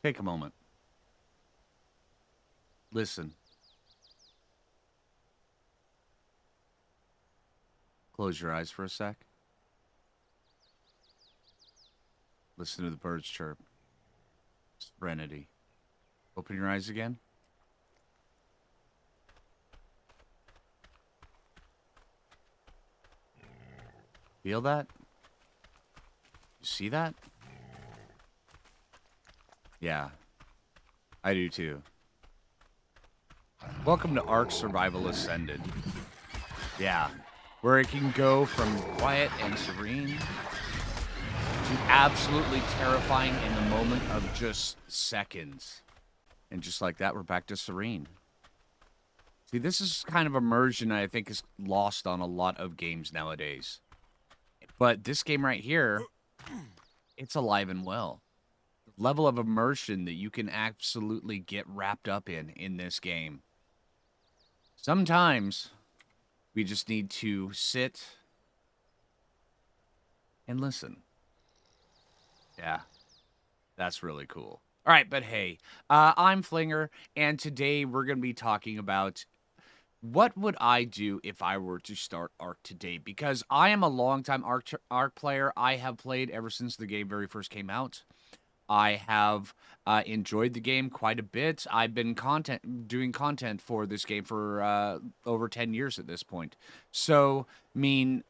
Take a moment. Listen. Close your eyes for a sec. Listen to the birds chirp. Serenity. Open your eyes again. Feel that? You see that? Yeah, I do too. Welcome to Ark Survival Ascended. Yeah, where it can go from quiet and serene to absolutely terrifying in the moment of just seconds. And just like that, we're back to serene. See, this is kind of immersion I think is lost on a lot of games nowadays. But this game right here, it's alive and well. The level of immersion that you can absolutely get wrapped up in this game. Sometimes we just need to sit and listen. Yeah, that's really cool. All right, but hey, I'm Flinger, and today we're going to be talking about what would I do if I were to start Ark today? Because I am a longtime Ark player. I have played ever since the game very first came out. I have enjoyed the game quite a bit. I've been doing content for this game for over 10 years at this point. So, I mean,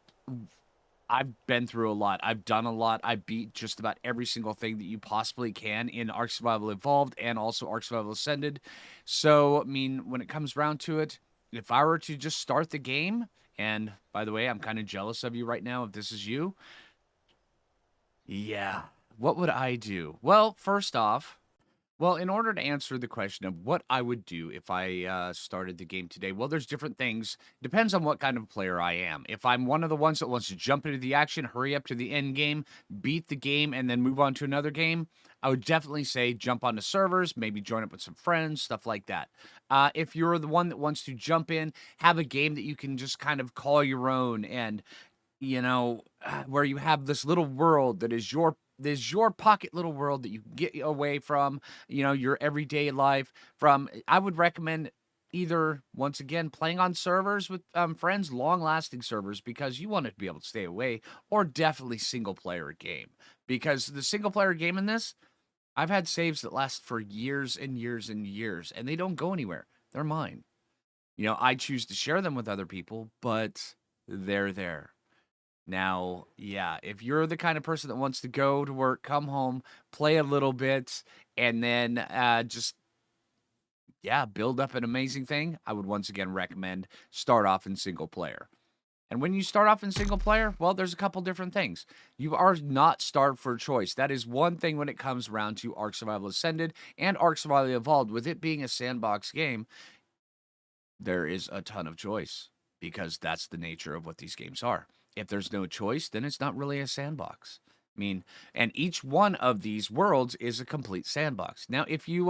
I've been through a lot. I've done a lot. I beat just about every single thing that you possibly can in Ark Survival Evolved and also Ark Survival Ascended. So, I mean, when it comes around to it, if I were to just start the game, and by the way, I'm kind of jealous of you right now if this is you. Yeah. What would I do? Well, first off, in order to answer the question of what I would do if I started the game today, well, there's different things. Depends on what kind of player I am. If I'm one of the ones that wants to jump into the action, hurry up to the end game, beat the game, and then move on to another game, I would definitely say jump onto servers, maybe join up with some friends, stuff like that. If you're the one that wants to jump in, have a game that you can just kind of call your own and where you have this little world that is your pocket little world that you can get away from, your everyday life from. I would recommend either, once again, playing on servers with friends, long-lasting servers, because you want to be able to stay away, or definitely single-player game. Because the single-player game in this, I've had saves that last for years and years and years, and they don't go anywhere. They're mine. I choose to share them with other people, but they're there. Now, yeah, if you're the kind of person that wants to go to work, come home, play a little bit, and then just, yeah, build up an amazing thing, I would once again recommend start off in single player. And when you start off in single player, well, there's a couple different things. You are not starved for choice. That is one thing when it comes around to Ark Survival Ascended and Ark Survival Evolved. With it being a sandbox game, there is a ton of choice because that's the nature of what these games are. If there's no choice, then it's not really a sandbox. I mean, and each one of these worlds is a complete sandbox. Now, if you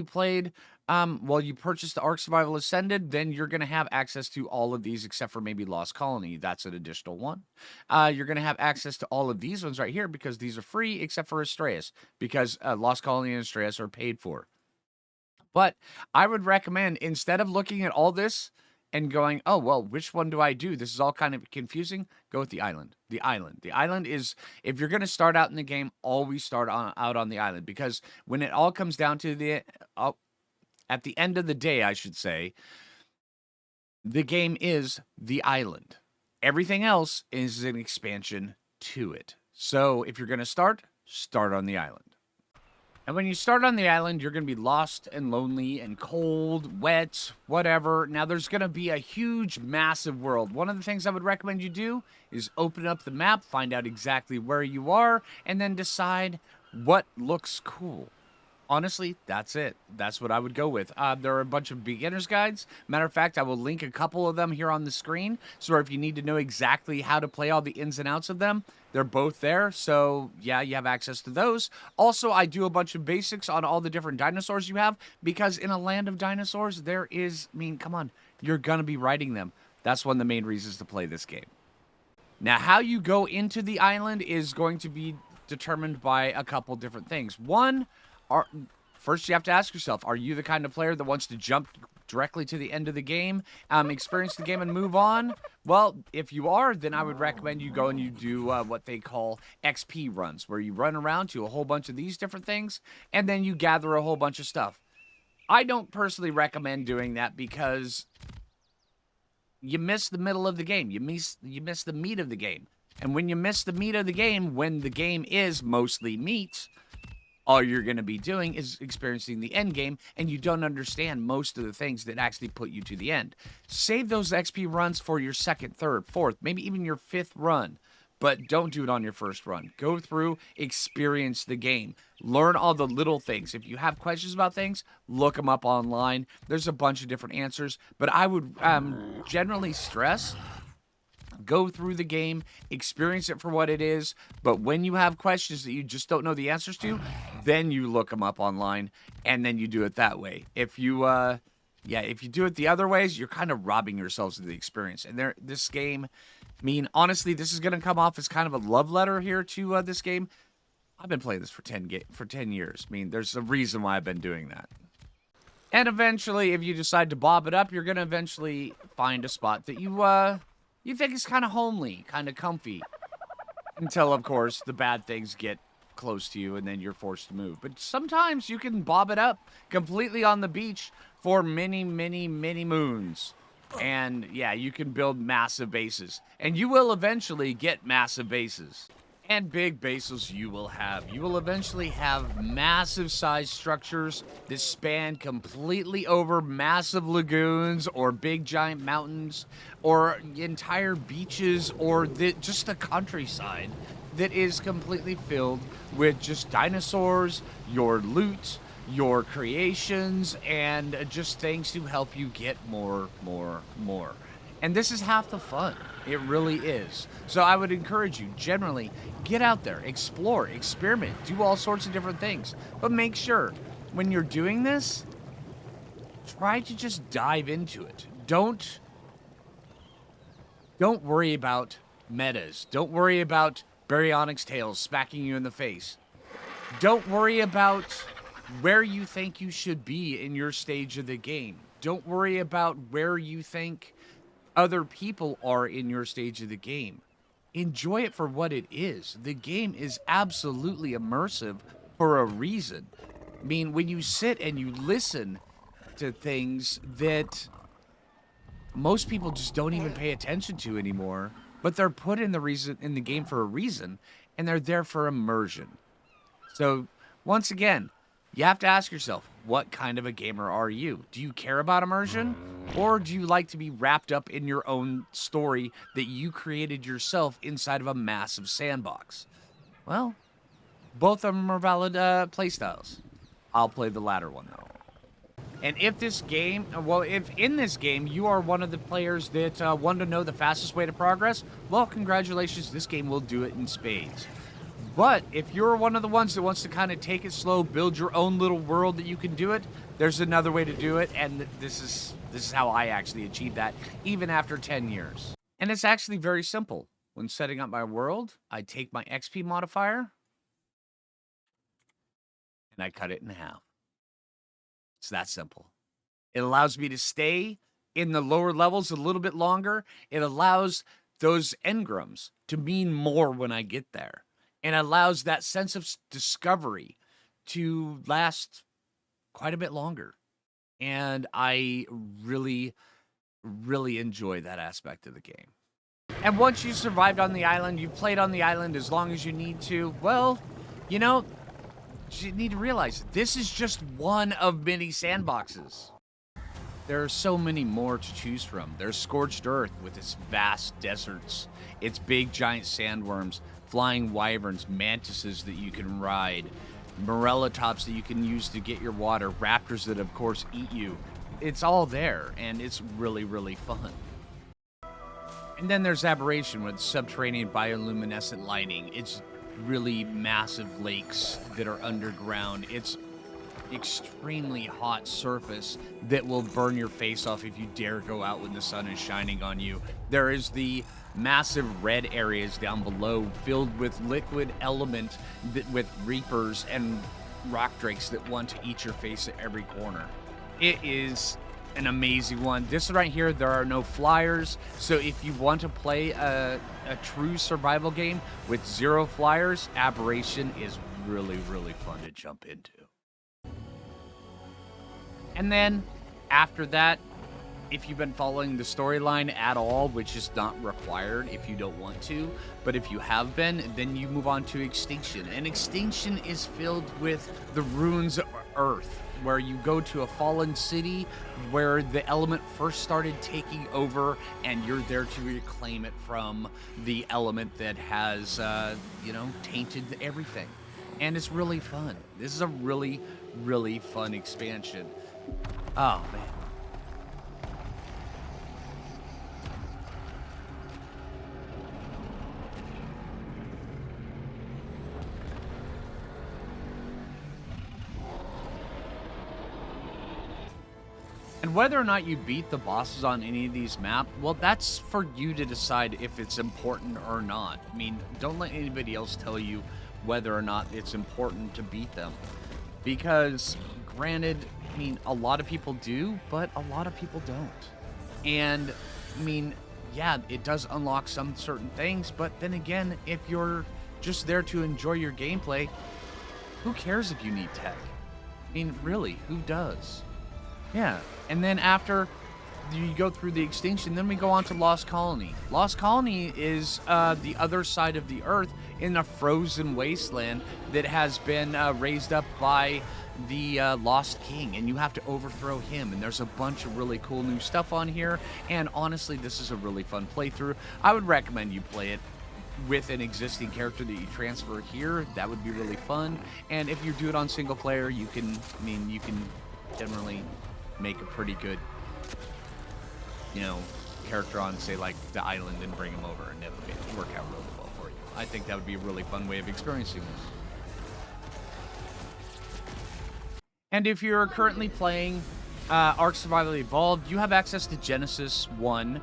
played you purchased the Ark Survival Ascended, then you're going to have access to all of these except for maybe Lost Colony. That's an additional one. You're going to have access to all of these ones right here because these are free except for Astraeus, because Lost Colony and Astraeus are paid for. But I would recommend, instead of looking at all this and going, oh, well, which one do I do? This is all kind of confusing. Go with the island. The island. The island is, if you're going to start out in the game, always start out on the island. Because when it all comes down to at the end of the day, I should say, the game is the island. Everything else is an expansion to it. So if you're going to start on the island. And when you start on the island, you're going to be lost and lonely and cold, wet, whatever. Now, there's going to be a huge, massive world. One of the things I would recommend you do is open up the map, find out exactly where you are, and then decide what looks cool. Honestly, that's it. That's what I would go with. There are a bunch of beginner's guides. Matter of fact, I will link a couple of them here on the screen. So if you need to know exactly how to play all the ins and outs of them, they're both there. So yeah, you have access to those. Also, I do a bunch of basics on all the different dinosaurs you have, because in a land of dinosaurs, there is, I mean, come on, you're going to be riding them. That's one of the main reasons to play this game. Now, how you go into the island is going to be determined by a couple different things. One, are first you have to ask yourself, are you the kind of player that wants to jump directly to the end of the game, experience the game and move on? Well, if you are, then I would recommend you go and you do what they call XP runs, where you run around to a whole bunch of these different things, and then you gather a whole bunch of stuff. I don't personally recommend doing that because you miss the middle of the game. You miss the meat of the game. And when you miss the meat of the game, when the game is mostly meat, all you're going to be doing is experiencing the end game, and you don't understand most of the things that actually put you to the end. Save those XP runs for your second, third, fourth, maybe even your fifth run, but don't do it on your first run. Go through, experience the game, learn all the little things. If you have questions about things, look them up online. There's a bunch of different answers, but I would generally stress, go through the game, experience it for what it is, but when you have questions that you just don't know the answers to, then you look them up online, and then you do it that way. If you, if you do it the other ways, you're kind of robbing yourselves of the experience. And this game, I mean, honestly, this is going to come off as kind of a love letter here to this game. I've been playing this for 10 years. I mean, there's a reason why I've been doing that. And eventually, if you decide to bob it up, you're going to eventually find a spot that you think is kind of homely, kind of comfy. Until, of course, the bad things get close to you and then you're forced to move. But sometimes you can bob it up completely on the beach for many, many, many moons. And, yeah, you can build massive bases. And you will eventually get massive bases. And big bases you will have. You will eventually have massive size structures that span completely over massive lagoons or big giant mountains or entire beaches or just the countryside that is completely filled with just dinosaurs, your loot, your creations, and just things to help you get more. And this is half the fun. It really is. So I would encourage you, generally, get out there, explore, experiment, do all sorts of different things. But make sure, when you're doing this, try to just dive into it. Don't worry about metas. Don't worry about Baryonyx tails smacking you in the face. Don't worry about where you think you should be in your stage of the game. Don't worry about where you think other people are in your stage of the game. Enjoy it for what it is. The game is absolutely immersive for a reason. I mean, when you sit and you listen to things that most people just don't even pay attention to anymore, but they're put in the game for a reason, and they're there for immersion. So, once again, you have to ask yourself, what kind of a gamer are you? Do you care about immersion? Or do you like to be wrapped up in your own story that you created yourself inside of a massive sandbox? Well, both of them are valid playstyles. I'll play the latter one, though. And if in this game you are one of the players that want to know the fastest way to progress, well, congratulations, this game will do it in spades. But if you're one of the ones that wants to kind of take it slow, build your own little world that you can do it, there's another way to do it, and this is how I actually achieved that, even after 10 years. And it's actually very simple. When setting up my world, I take my XP modifier, and I cut it in half. It's that simple. It allows me to stay in the lower levels a little bit longer. It allows those engrams to mean more when I get there. And allows that sense of discovery to last quite a bit longer. And I really, really enjoy that aspect of the game. And once you survived on the island, you've played on the island as long as you need to, well, you need to realize this is just one of many sandboxes. There are so many more to choose from. There's Scorched Earth with its vast deserts, its big giant sandworms, flying wyverns, mantises that you can ride, morellatops that you can use to get your water, raptors that of course eat you. It's all there, and it's really, really fun. And then there's Aberration with subterranean bioluminescent lighting. It's really massive lakes that are underground. It's extremely hot surface that will burn your face off if you dare go out when the sun is shining on you. There is the massive red areas down below filled with liquid element with reapers and rock drakes that want to eat your face at every corner. It is an amazing one. This right here, there are no flyers. So if you want to play a true survival game with 0 flyers, Aberration is really, really fun to jump into. And then after that, if you've been following the storyline at all, which is not required if you don't want to, but if you have been, then you move on to Extinction. And Extinction is filled with the ruins of Earth, where you go to a fallen city where the element first started taking over, and you're there to reclaim it from the element that has, tainted everything. And it's really fun. This is a really, really fun expansion. Oh, man. And whether or not you beat the bosses on any of these maps, well, that's for you to decide if it's important or not. I mean, don't let anybody else tell you whether or not it's important to beat them. Because, granted, I mean, a lot of people do, but a lot of people don't. And, I mean, yeah, it does unlock some certain things, but then again, if you're just there to enjoy your gameplay, who cares if you need tech? I mean, really, who does? Yeah, and then after you go through the Extinction, then we go on to Lost Colony. Lost Colony is the other side of the Earth in a frozen wasteland that has been raised up by the Lost King, and you have to overthrow him, and there's a bunch of really cool new stuff on here, and honestly, this is a really fun playthrough. I would recommend you play it with an existing character that you transfer here. That would be really fun, and if you do it on single player, you can generally make a pretty good, character on, say, like, the island and bring him over, and it'll work out really well for you. I think that would be a really fun way of experiencing this. And if you're currently playing Ark Survival Evolved, you have access to Genesis 1,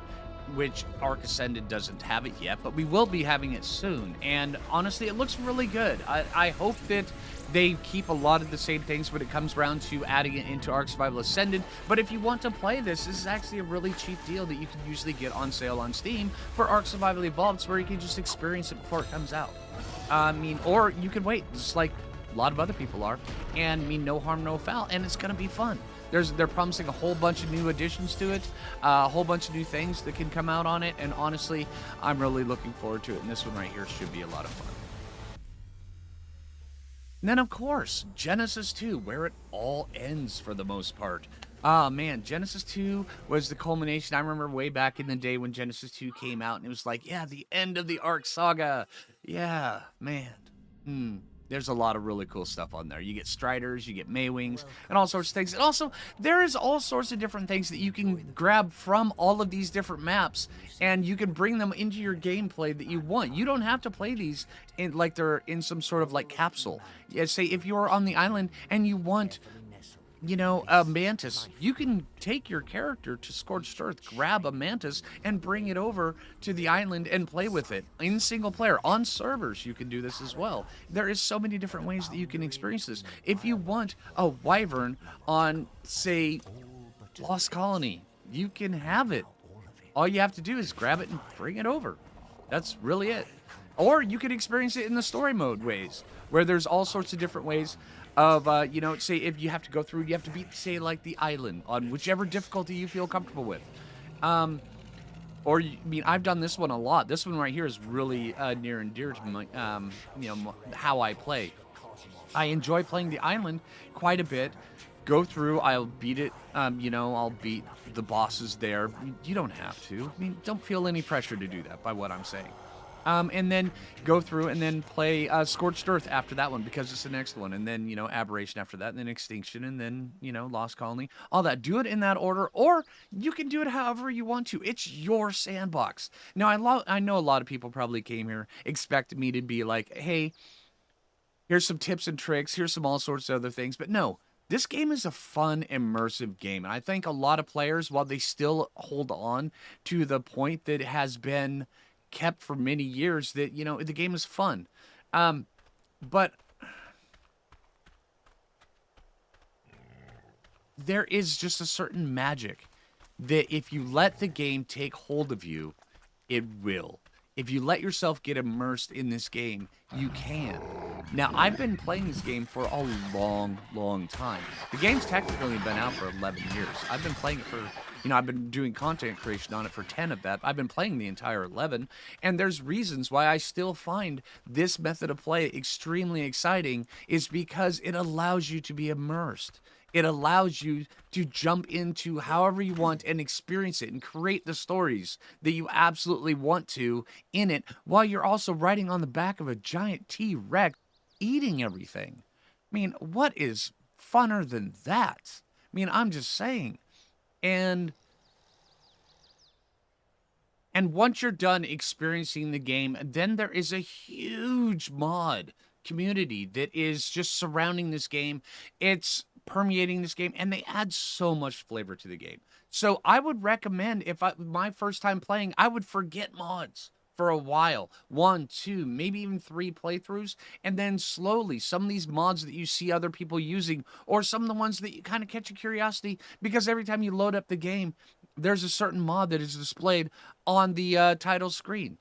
which Ark Ascended doesn't have it yet, but we will be having it soon. And honestly, it looks really good. I hope that they keep a lot of the same things when it comes around to adding it into Ark Survival Ascended. But if you want to play this is actually a really cheap deal that you can usually get on sale on Steam for Ark Survival Evolved, where you can just experience it before it comes out. Or you can wait, just like a lot of other people are, and no harm, no foul, and it's gonna be fun. They're promising a whole bunch of new additions to it, a whole bunch of new things that can come out on it, and honestly, I'm really looking forward to it, and this one right here should be a lot of fun. And then, of course, Genesis 2, where it all ends for the most part. Ah, man, Genesis 2 was the culmination. I remember way back in the day when Genesis 2 came out, and it was like, yeah, the end of the Ark saga. Yeah, man. There's a lot of really cool stuff on there. You get Striders, you get Maywings, and all sorts of things. And also, there is all sorts of different things that you can grab from all of these different maps, and you can bring them into your gameplay that you want. You don't have to play these in like they're in some sort of like capsule. Yeah, say if you're on the island and you want, a mantis, you can take your character to Scorched Earth, grab a mantis, and bring it over to the island and play with it. In single player, on servers, you can do this as well. There is so many different ways that you can experience this. If you want a wyvern on, say, Lost Colony, you can have it. All you have to do is grab it and bring it over. That's really it. Or you can experience it in the story mode ways, where there's all sorts of different ways of, say if you have to go through, you have to beat, say, like the island on whichever difficulty you feel comfortable with. I've done this one a lot. This one right here is really near and dear to my, how I play. I enjoy playing the island quite a bit. Go through, I'll beat it, I'll beat the bosses there. You don't have to. Don't feel any pressure to do that by what I'm saying. And then go through and then play Scorched Earth after that one, because it's the next one. And then, Aberration after that, and then Extinction, and then, Lost Colony. All that. Do it in that order, or you can do it however you want to. It's your sandbox. Now, I know a lot of people probably came here expecting me to be like, hey, here's some tips and tricks, here's some all sorts of other things. But no, this game is a fun, immersive game. And I think a lot of players, while they still hold on to the point that has been kept for many years that, you know, the game is fun. But there is just a certain magic that if you let the game take hold of you, it will. If you let yourself get immersed in this game, you can. Now, I've been playing this game for a long, long time. The game's technically been out for 11 years. I've been playing it for, you know, I've been doing content creation on it for 10 of that. I've been playing the entire 11, and there's reasons why I still find this method of play extremely exciting is because it allows you to be immersed. It allows you to jump into however you want and experience it and create the stories that you absolutely want to in it while you're also riding on the back of a giant T-Rex eating everything. I mean, what is funner than that? I mean, I'm just saying. And once you're done experiencing the game, then there is a huge mod community that is just surrounding this game. It's permeating this game, and they add so much flavor to the game. So I would recommend, if my first time playing, I would forget mods for a while, 1, 2, maybe even 3 playthroughs, and then slowly some of these mods that you see other people using, or some of the ones that you kind of catch your curiosity, because every time you load up the game, there's a certain mod that is displayed on the title screen.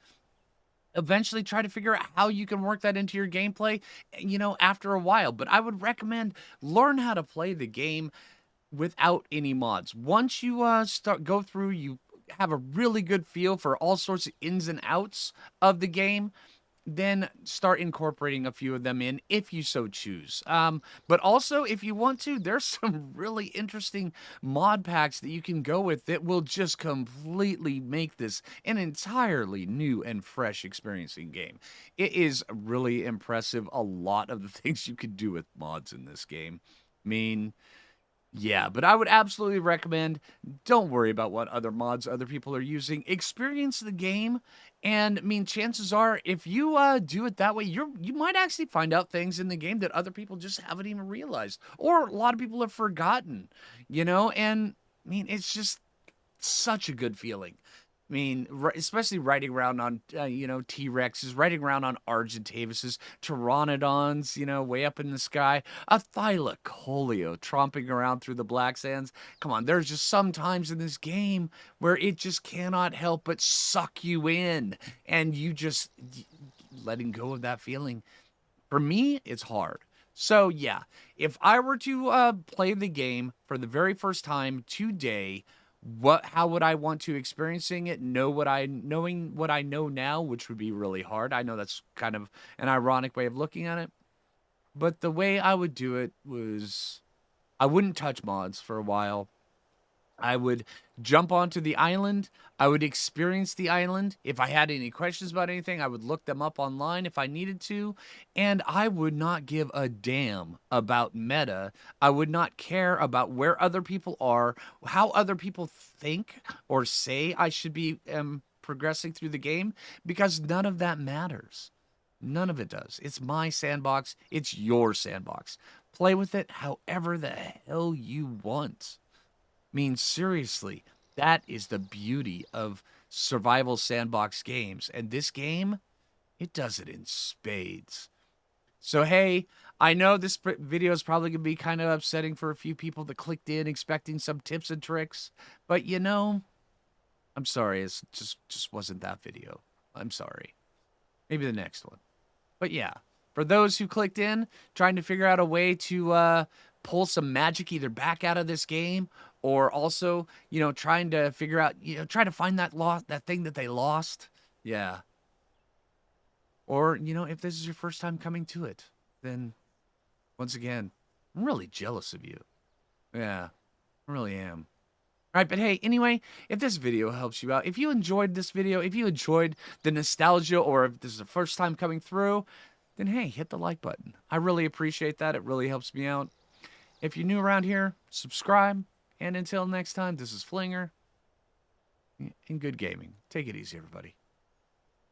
Eventually try to figure out how you can work that into your gameplay, you know, after a while. But I would recommend learn how to play the game without any mods. Once you go through, you have a really good feel for all sorts of ins and outs of the game, then start incorporating a few of them in if you so choose. But also, if you want to, there's some really interesting mod packs that you can go with that will just completely make this an entirely new and fresh experiencing game. It is really impressive, a lot of the things you can do with mods in this game. I mean, yeah, but I would absolutely recommend, don't worry about what other mods other people are using. Experience the game, and I mean, chances are, if you do it that way, you might actually find out things in the game that other people just haven't even realized, or a lot of people have forgotten, you know? And I mean, it's just such a good feeling. I mean, especially riding around on, you know, T-Rexes, riding around on Argentavises, Pteranodons, you know, way up in the sky, a Thylacoleo tromping around through the Black Sands. Come on, there's just some times in this game where it just cannot help but suck you in, and you just letting go of that feeling. For me, it's hard. So yeah, if I were to play the game for the very first time today, how would I want to experiencing it? Knowing what I know now, which would be really hard. I know that's kind of an ironic way of looking at it, but the way I would do it was I wouldn't touch mods for a while. I would jump onto the island. I would experience the island. If I had any questions about anything, I would look them up online if I needed to. And I would not give a damn about meta. I would not care about where other people are, how other people think or say I should be progressing through the game, because none of that matters. None of it does. It's my sandbox. It's your sandbox. Play with it however the hell you want. I mean, seriously, that is the beauty of survival sandbox games. And this game, it does it in spades. So, hey, I know this video is probably going to be kind of upsetting for a few people that clicked in expecting some tips and tricks. But, you know, I'm sorry. It's just wasn't that video. I'm sorry. Maybe the next one. But, yeah, for those who clicked in, trying to figure out a way to pull some magic either back out of this game, or also, you know, trying to figure out, you know, try to find that thing that they lost. Yeah. Or, you know, if this is your first time coming to it, then once again, I'm really jealous of you. Yeah, I really am. All right, but hey, anyway, if this video helps you out, if you enjoyed this video, if you enjoyed the nostalgia, or if this is the first time coming through, then hey, hit the like button. I really appreciate that. It really helps me out. If you're new around here, subscribe. And until next time, this is Flinger, and good gaming. Take it easy, everybody.